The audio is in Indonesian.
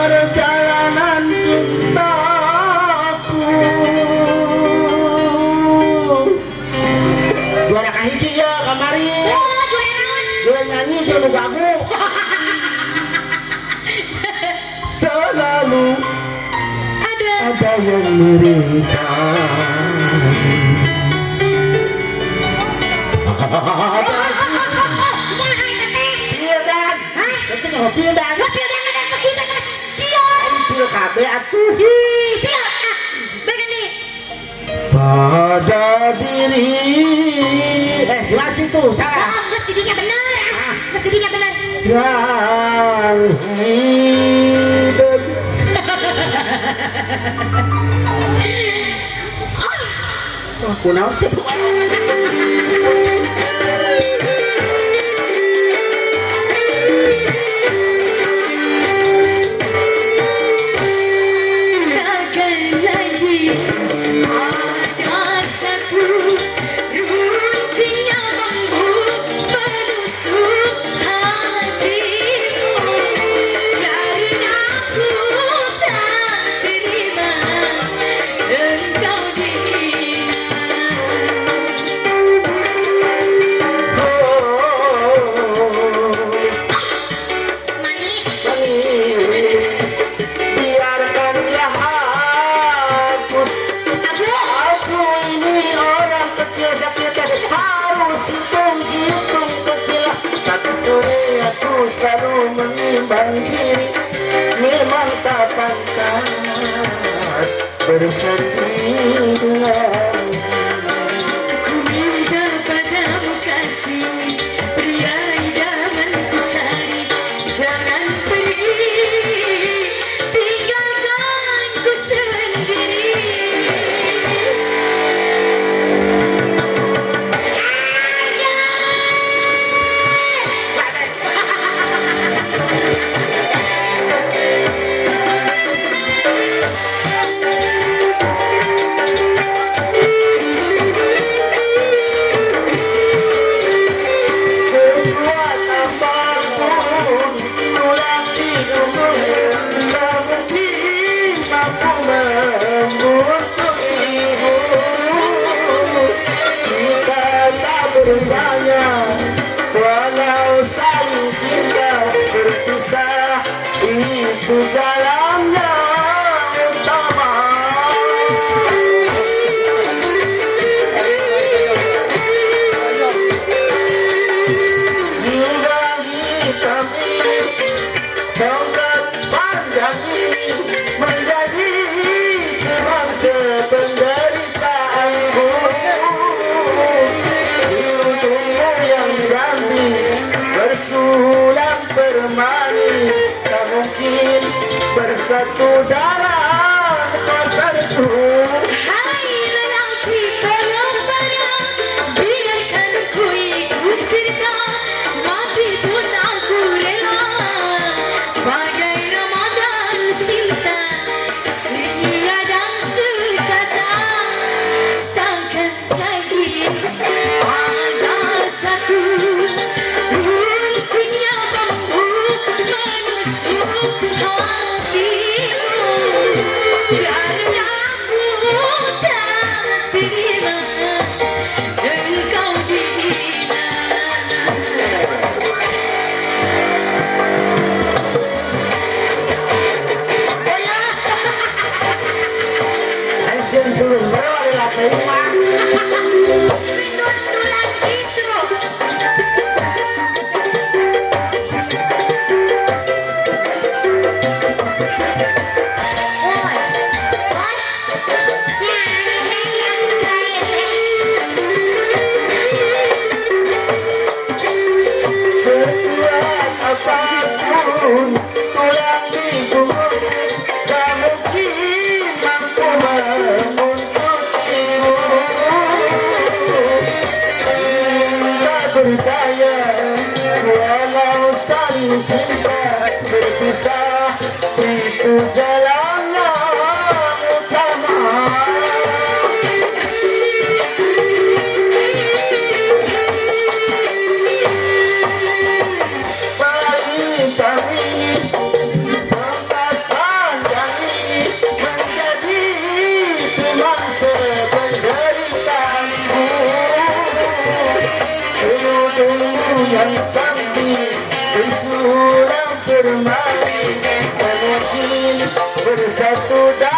Perjalanan cintaku juara kahiji ya kamari juara nyanyi juara gagu selalu ada yang merindukan pildan kabeh atuh siap bagian nih pada diri masih tuh salah geus didinya bener yang hidup kunaon sih selalu menimbang diri memang tak pantas bersandingan ku minta padamu kasih pria idaman ku cari jangan pergi tinggalkan ku sendiri walau saling cinta berpisah itu jalannya utama jiwa hitam ini tongkat panjang ini menjadi teman sependeritaanku bersulam permani tak mungkin bersatu dalam kotorku hai lelaki pengembara biarkan ku ikut serta mati pun aku rela bagai Ramadan cinta setia dan sekata takkan lagi ada satu susah, itu jalan yang utama. Bintang ini, tempat panjang ini menjadi teman sependeritaanku. Dulu yang cantik disuruh bermain, mungkin bersatu.